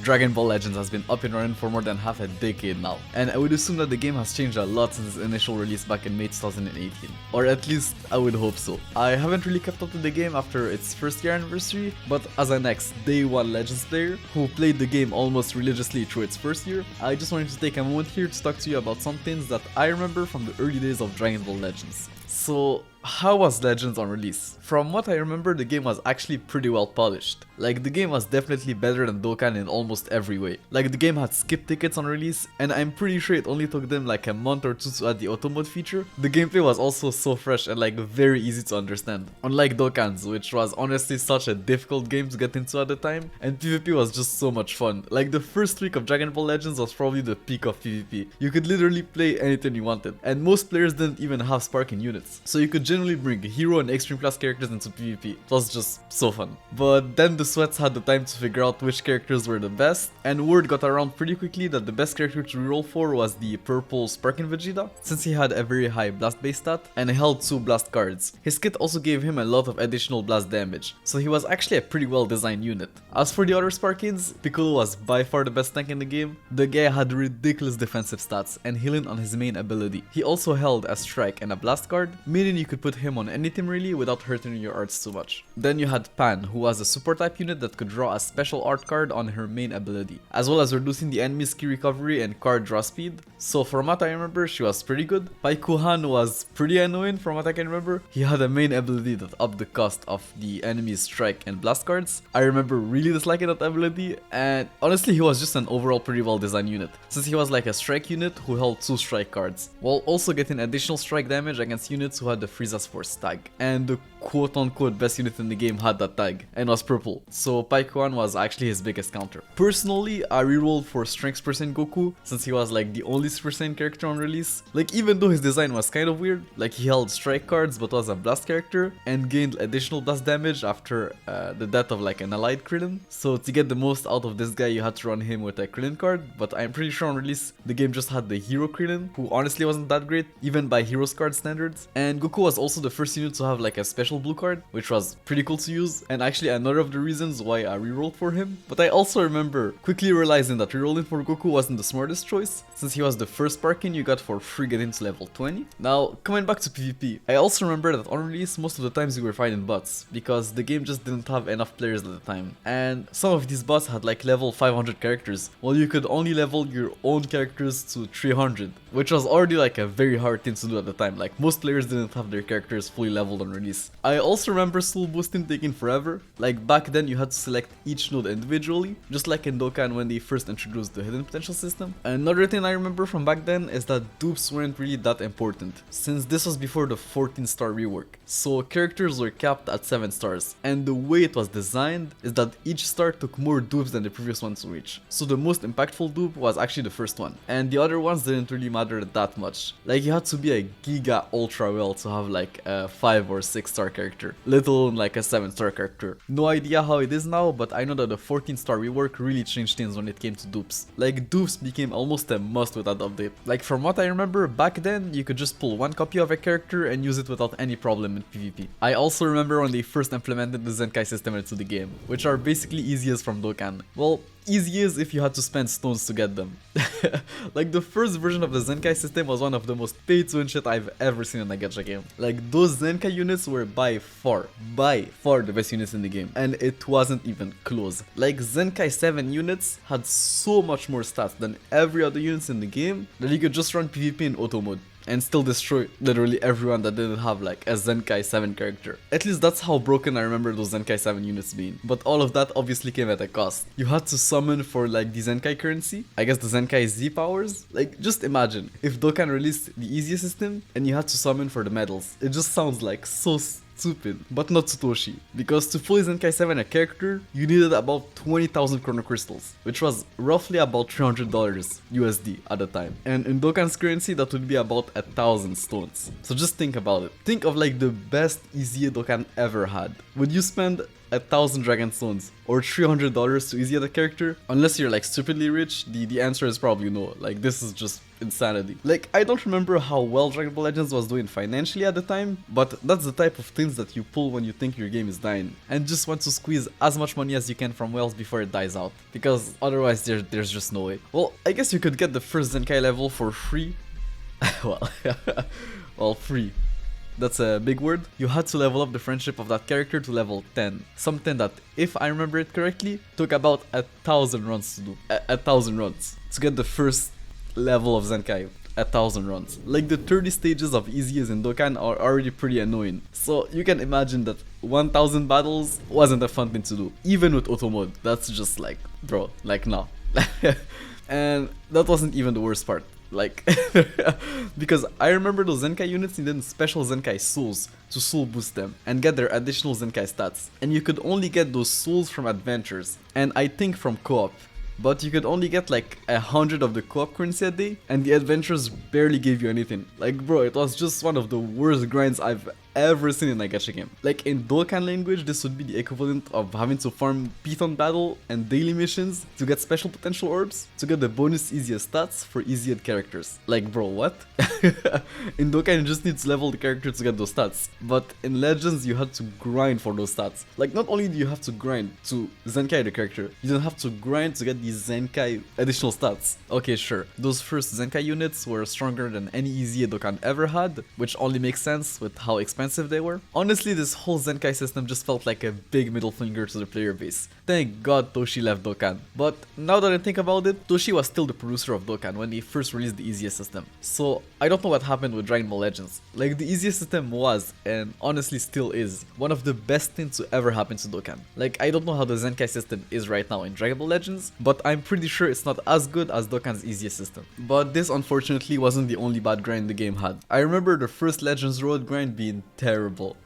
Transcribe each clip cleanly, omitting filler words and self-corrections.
Dragon Ball Legends has been up and running for more than half a decade now, and I would assume that the game has changed a lot since its initial release back in May 2018. Or at least, I would hope so. I haven't really kept up with the game after its first year anniversary, but as an ex-Day 1 Legends player who played the game almost religiously through its first year, I just wanted to take a moment here to talk to you about some things that I remember from the early days of Dragon Ball Legends. So, how was Legends on release? From what I remember, the game was actually pretty well polished. Like, the game was definitely better than Dokkan in almost every way. Like, the game had skip tickets on release, and I'm pretty sure it only took them like a month or two to add the auto mode feature. The gameplay was also so fresh and like very easy to understand. Unlike Dokkan's, which was honestly such a difficult game to get into at the time, and PvP was just so much fun. Like, the first week of Dragon Ball Legends was probably the peak of PvP. You could literally play anything you wanted, and most players didn't even have Sparking units. So you could generally bring hero and extreme class characters into PvP. It was just so fun. But then the sweats had the time to figure out which characters were the best, and word got around pretty quickly that the best character to reroll for was the purple Sparking Vegeta, since he had a very high blast base stat and held 2 blast cards. His kit also gave him a lot of additional blast damage, so he was actually a pretty well designed unit. As for the other Sparkins, Piccolo was by far the best tank in the game. The guy had ridiculous defensive stats and healing on his main ability. He also held a strike and a blast card, meaning you could put him on any team really without hurting your arts too much. Then you had Pan, who was a super type unit that could draw a special art card on her main ability, as well as reducing the enemy's key recovery and card draw speed. So from what I remember, she was pretty good. Paikuhan was pretty annoying from what I can remember. He had a main ability that upped the cost of the enemy's strike and blast cards. I remember really disliking that ability, and honestly he was just an overall pretty well designed unit, since he was like a strike unit who held 2 strike cards, while also getting additional strike damage against units who had the Frieza's Force tag. And the quote-unquote best unit in the game had that tag, and was purple, so Paikuan was actually his biggest counter. Personally, I rerolled for Strength % Goku, since he was like the only Super Saiyan character on release. Like, even though his design was kind of weird, like he held strike cards but was a blast character, and gained additional blast damage after the death of like an allied Krillin. So to get the most out of this guy, you had to run him with a Krillin card, but I'm pretty sure on release, the game just had the hero Krillin, who honestly wasn't that great, even by heroes card standards. And Goku was also the first unit to have like a special blue card, which was pretty cool to use, and actually another of the reasons why I rerolled for him. But I also remember quickly realizing that rerolling for Goku wasn't the smartest choice, since he was the first Sparking you got for free getting to level 20. Now, coming back to PvP, I also remember that on release, most of the times you were fighting bots, because the game just didn't have enough players at the time, and some of these bots had like level 500 characters, while you could only level your own characters to 300, which was already like a very hard thing to do at the time. Like, most players didn't have their characters fully leveled on release. I also remember soul boosting taking forever. Like, back then you had to select each node individually, just like in Dokkan when they first introduced the hidden potential system. Another thing I remember from back then is that dupes weren't really that important, since this was before the 14-star rework, so characters were capped at 7 stars, and the way it was designed is that each star took more dupes than the previous one to reach. So the most impactful dupe was actually the first one, and the other ones didn't really matter that much. Like, you had to be a giga ultra well to have like a 5 or 6 star character, let alone like a 7-star character. No idea how it is now, but I know that the 14-star rework really changed things when it came to dupes. Like, dupes became almost a must with that update. Like, from what I remember, back then you could just pull one copy of a character and use it without any problem in PvP. I also remember when they first implemented the Zenkai system into the game, which are basically easy as from Dokkan. Well, easy as if you had to spend stones to get them. Like, the first version of the Zenkai system was one of the most pay-to-win shit I've ever seen in a gacha game. Like, those Zenkai units were by far the best units in the game, and it wasn't even close. Like, Zenkai 7 units had so much more stats than every other units in the game that you could just run PvP in auto mode and still destroy literally everyone that didn't have like a Zenkai 7 character. At least that's how broken I remember those Zenkai 7 units being. But all of that obviously came at a cost. You had to summon for like the Zenkai currency, I guess the Zenkai Z powers. Like, just imagine if Dokkan released the easiest system and you had to summon for the medals. It just sounds like so stupid, but not Satoshi, because to fully Zenkai 7 a character, you needed about 20,000 Chrono Crystals, which was roughly about $300 USD at the time, and in Dokkan's currency that would be about 1,000 stones. So just think about it. Think of like the best EZA Dokkan ever had. Would you spend 1,000 Dragon Stones or $300 to easy the character? Unless you're like stupidly rich, the answer is probably no. Like, this is just insanity. Like, I don't remember how well Dragon Ball Legends was doing financially at the time, but that's the type of things that you pull when you think your game is dying and just want to squeeze as much money as you can from whales before it dies out, because otherwise there's just no way. Well, I guess you could get the first Zenkai level for free. Well, free. That's a big word. You had to level up the friendship of that character to level 10. Something that, if I remember it correctly, took about 1,000 runs to do. 1,000 runs to get the first level of Zenkai. 1,000 runs. Like, the 30 stages of easy as in Dokkan are already pretty annoying. So you can imagine that 1,000 battles wasn't a fun thing to do. Even with auto mode, that's just like, bro, like, nah. And that wasn't even the worst part. Like, because I remember those Zenkai units needed special Zenkai souls to soul boost them and get their additional Zenkai stats. And you could only get those souls from adventures, and I think from co-op. But you could only get like 100 of the co-op currency a day, and the adventures barely gave you anything. Like, bro, it was just one of the worst grinds I've ever seen in a gacha game. Like, in Dokkan language, this would be the equivalent of having to farm Python battle and daily missions to get special potential orbs to get the bonus easiest stats for easiest characters. Like, bro, what? In Dokkan, you just need to level the character to get those stats, but in Legends, you had to grind for those stats. Like, not only do you have to grind to Zenkai the character, you don't have to grind to get these Zenkai additional stats. Okay, sure, those first Zenkai units were stronger than any easy Dokkan ever had, which only makes sense with how expensive they were. Honestly, this whole Zenkai system just felt like a big middle finger to the player base. Thank God Toshi left Dokkan. But now that I think about it, Toshi was still the producer of Dokkan when they first released the easiest system. So I don't know what happened with Dragon Ball Legends. Like, the easiest system was, and honestly still is, one of the best things to ever happen to Dokkan. Like, I don't know how the Zenkai system is right now in Dragon Ball Legends, but I'm pretty sure it's not as good as Dokkan's easiest system. But this unfortunately wasn't the only bad grind the game had. I remember the first Legends Road grind being terrible.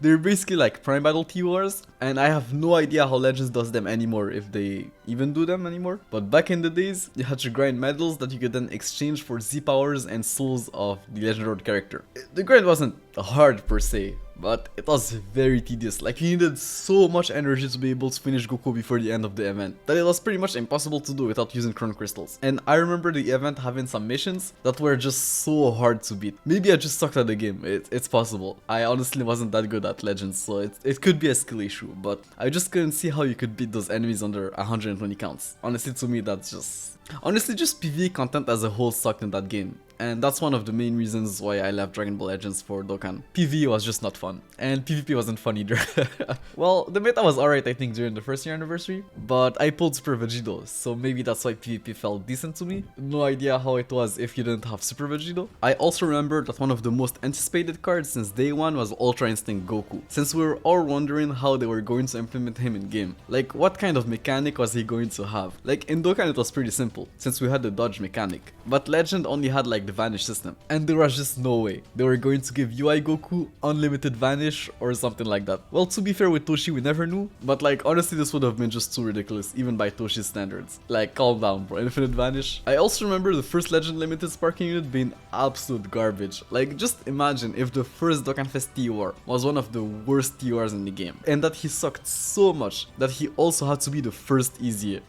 They're basically like Prime Battle TORs, and I have no idea how Legends does them anymore, if they even do them anymore. But back in the days, you had to grind medals that you could then exchange for Z powers and souls of the Legend Road character. The grind wasn't hard per se, but it was very tedious. Like, you needed so much energy to be able to finish Goku before the end of the event that it was pretty much impossible to do without using Chrono Crystals. And I remember the event having some missions that were just so hard to beat. Maybe I just sucked at the game, it's possible. I honestly wasn't that good at Legends, so it could be a skill issue, but I just couldn't see how you could beat those enemies under 120 counts. Honestly, to me, that's just... Honestly, just PvE content as a whole sucked in that game. And that's one of the main reasons why I left Dragon Ball Legends for Dokkan. PvE was just not fun, and PvP wasn't fun either. Well, the meta was alright I think during the first year anniversary, but I pulled Super Vegito, so maybe that's why PvP felt decent to me. No idea how it was if you didn't have Super Vegito. I also remember that one of the most anticipated cards since day one was Ultra Instinct Goku, since we were all wondering how they were going to implement him in game. Like, what kind of mechanic was he going to have? Like, in Dokkan it was pretty simple, since we had the dodge mechanic, but Legend only had like the vanish system, and there was just no way they were going to give UI Goku unlimited vanish or something like that. Well, to be fair, with Toshi we never knew, but like, honestly this would have been just too ridiculous even by Toshi's standards. Like, calm down bro, infinite vanish. I also remember the first Legend limited sparking unit being absolute garbage. Like, just imagine if the first Dokkan Fest TOR was one of the worst TORs in the game, and that he sucked so much that he also had to be the first easy.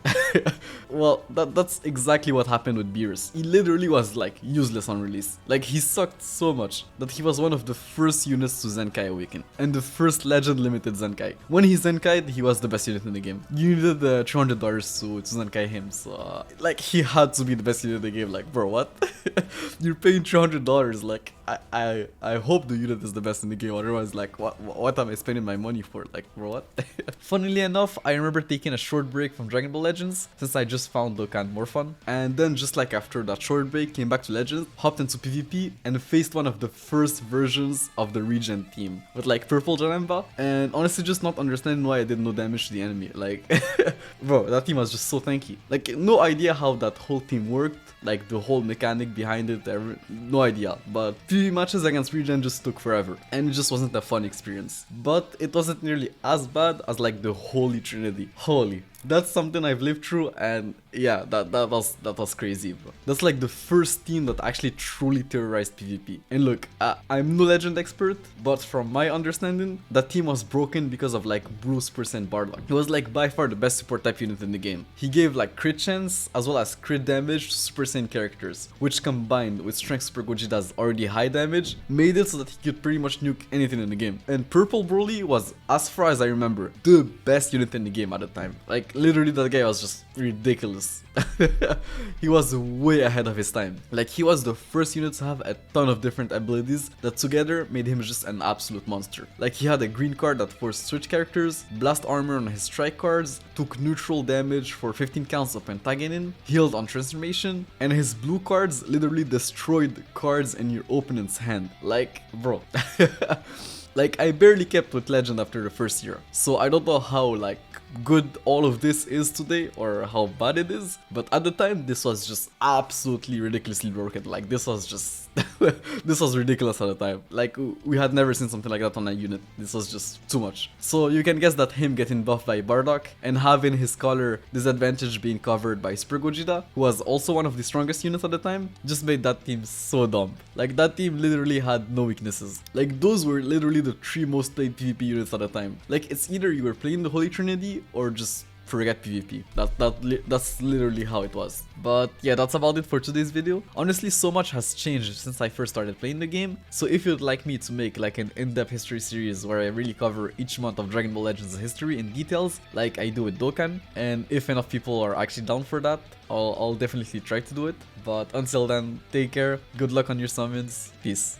Well, that's exactly what happened with Beerus. He literally was like useless on release. Like, he sucked so much that he was one of the first units to Zenkai Awaken, and the first Legend limited Zenkai. When he Zenkai'd, he was the best unit in the game. You needed the $300 to Zenkai him, so like, he had to be the best unit in the game. Like, bro, what? You're paying $300, like, I hope the unit is the best in the game, otherwise like, what am I spending my money for? Like, bro, what? Funnily enough, I remember taking a short break from Dragon Ball Legends since I just found Dokkan more fun, and then just like after that short break, came back to Legends, hopped into PvP, and faced one of the first versions of the Regen team with like purple Janemba, and honestly just not understanding why I did no damage to the enemy. Like, bro, that team was just so tanky. Like, no idea how that whole team worked, like the whole mechanic behind it, no idea. But PvP matches against Regen just took forever, and it just wasn't a fun experience. But it wasn't nearly as bad as like the Holy Trinity. Holy, That's something I've lived through, and yeah, that was crazy, bro. That's like the first team that actually truly terrorized PvP. And look, I'm no legend expert, but from my understanding, that team was broken because of like Bruce percent Bardock. He was like by far the best support type unit in the game. He gave like crit chance as well as crit damage to Super Saiyan characters, which combined with Strength Super Gogeta's already high damage, made it so that he could pretty much nuke anything in the game. And Purple Broly was, as far as I remember, the best unit in the game at the time. Like literally that guy was just ridiculous. He was way ahead of his time. Like he was the first unit to have a ton of different abilities that together made him just an absolute monster. Like he had a green card that forced switch characters, blast armor on his strike cards, took neutral damage for 15 counts of Pentagenin, healed on transformation, and his blue cards literally destroyed cards in your opponent's hand. Like, bro. Like, I barely kept with Legend after the first year, so I don't know how, like, good all of this is today or how bad it is, but at the time this was just absolutely ridiculously broken. Like, this was just this was ridiculous at the time. Like, we had never seen something like that on a unit. This was just too much. So you can guess that him getting buffed by Bardock and having his color disadvantage being covered by Super Gogeta, who was also one of the strongest units at the time, just made that team so dumb. Like, that team literally had no weaknesses. Like, those were literally the 3 most played PvP units at the time. Like, it's either you were playing the Holy Trinity or just forget PvP. That's literally how it was. But yeah, that's about it for today's video. Honestly, so much has changed since I first started playing the game, so if you'd like me to make like an in-depth history series where I really cover each month of Dragon Ball Legends history in details, like I do with Dokkan, and if enough people are actually down for that, I'll definitely try to do it. But until then, take care, good luck on your summons, peace.